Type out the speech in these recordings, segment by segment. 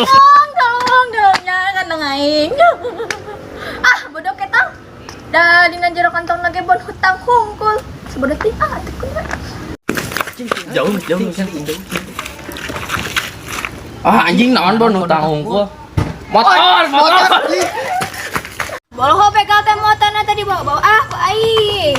tolong jangan nengaing. Ah, bodoh ketang. Da dina jero kantong lagi bon hutang hungkul. Sebodoh teh atuh kumaha. Jauh. Ah anjing naon bon hutang hungkul. Motor. Boloho begal teh motorna tadi bawa ah ku aing.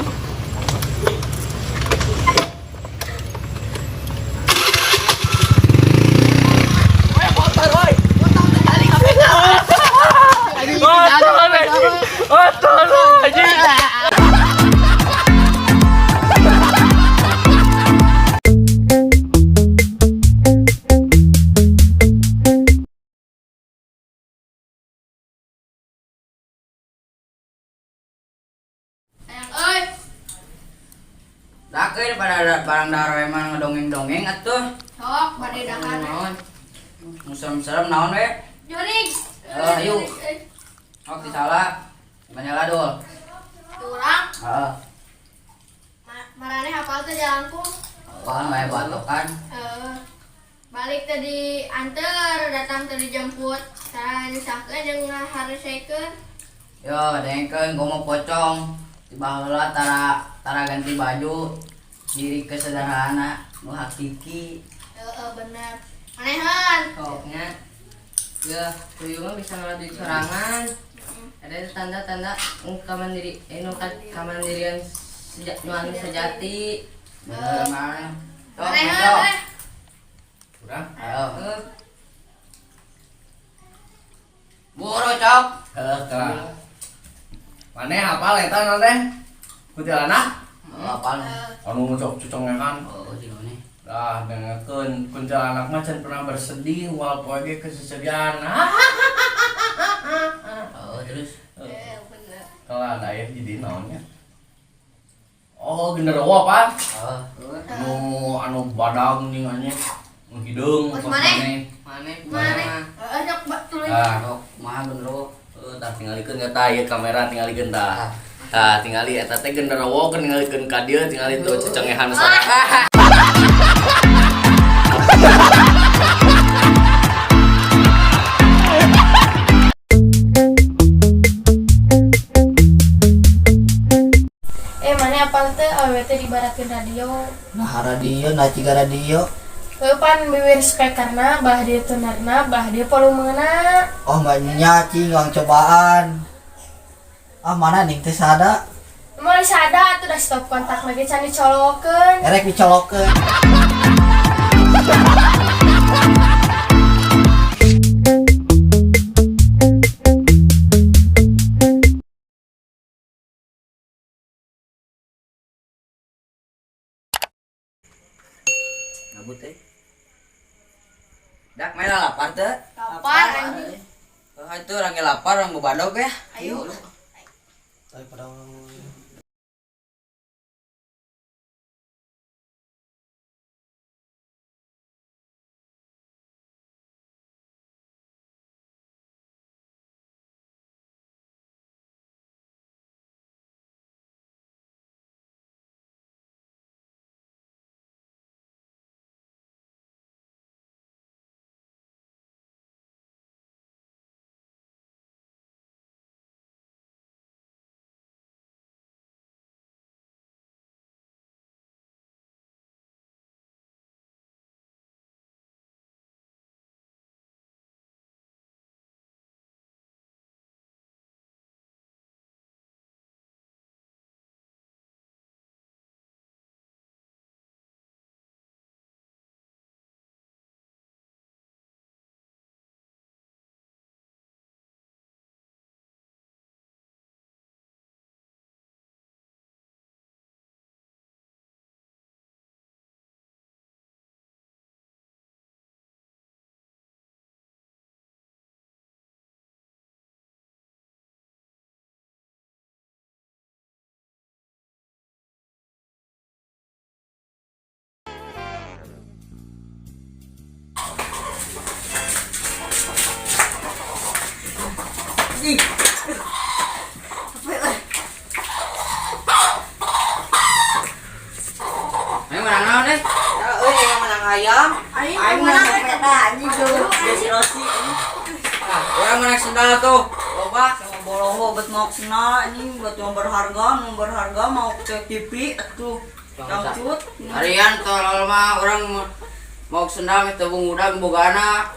Dakeun pada barang daro emang ngedongeng-dongeng atuh. Sok bade dakan. Serem-serem naon we? Jurig. Ayo. Ok disalah. Banyak ladul. Urang. Heeh. Marane hafal teh jalanku. Apaan wae batokan? Balik tadi anter, datang tadi jemput. Tara nyusahkeun jeung ngaharesekeun. Yo, dengkeun gua mau pocong. Tiba heula tara ganti baju. Diri kesederhana, nu hakiki. Bener. Manehan. Koknya. Ya, tuyul mah bisa ngadu serangan. Ada tanda-tanda kemandiri, kemandirian sejati. Bener mah. Manehan. Kurang? Ayo. Buru cok. Heeh. Maneh hafal eta naon teh? Kuntilanak? Apaan? Anu cocok-cocongekan. Oh, di mana? Dah dengekeun kuntilanak mah can pernah bersedih wal poe ge kesesedihan. Oh, terus? Bener. Kalau ada aya jadi naonnya? Oh, genderuwo apa? Oh. Anu badag nih anya. Nu hideung Terus pas maneh? Mana? Ajak tuluy. Ah, Mah bener. tah tingalikeun eta ieu kamera tingalikeun tah. Tah tingali eta teh genderuwo keun tingalikeun ka dieu tingali tuh cecengehan sareng. Mana apal teh awewe teh dibarakeun radio. Nah radio, nah ciga radio. Pan bibir speakerna, bah dia tunerna, bah dia volumena. Oh mbaknya cing uang cobaan. Ah mana nih teh sada? Mau sada atuh dah stop kontak lagi can dicolokeun. Erek dicolokeun. Ngabut Dak mela lapar teh? Lapar anjing. Itu orang lapar orang bebadog ya. Ayo. Daripada Ayo menang naon deh? yang menang ayam. Aing mana anjing tuh. Desi Rosi. Orang mana sendal tuh. Coba sama bolongo buat mau sendal anjing buat yang berharga mau ke TV atuh. Cangcut. Harian tolol mah orang mau sendal itu bungudang bogana.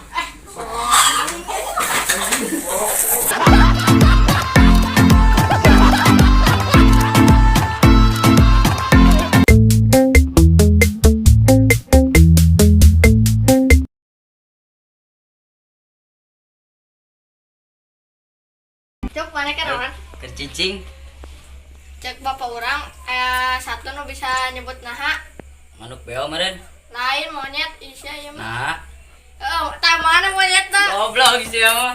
Cuk, mana kan orang? Kercicing. Cek bapak orang, satu nu bisa nyebut naha. Manuk beo meren. Lain monyet, isya ya mah. Nah, Tak mana monyet tak? goblok sih ya mah.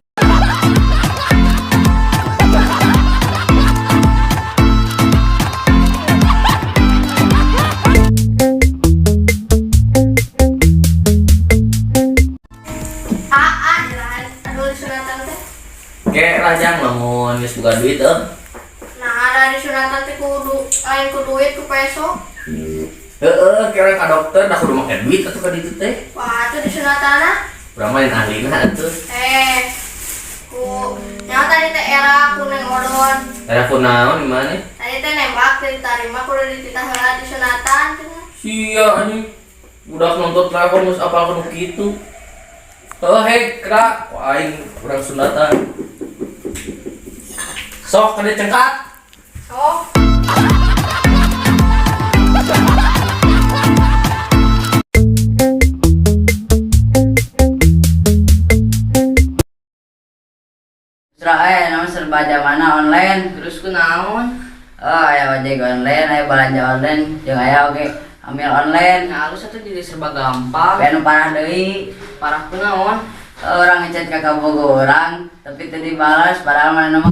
Jalan. Aduh, disunatan teh. Kayak rajang lamun geus buka duit Nah, ada disunatan teh kudu lain ku duit ku peso. Heeh, kira ka dokter dah kudu make duit atuh ka ditu teh. Wah, itu disunatan Urang mah ahlina atuh. ku nyawa tadi teh era ku neng odon. Era kunaon di mana? Tadi teh nembak diterima kudu dititah heula disunatan cenah. Sia anjing. Budak nonton drakor geus apal kudu kitu. Hei, kera, wah aing urang sunatan. Sok kada cengkat. Oh, Nama serba mana online. Terus kunaon? Oh, aya ojek online, aya belanja online, jeung aya oge ambil online. Nah, halus atuh jadi serba gampang. Anu parah deui. Parah kunaon? Orang ngechat kakak bogo orang, tapi tadi balas padahal mana nama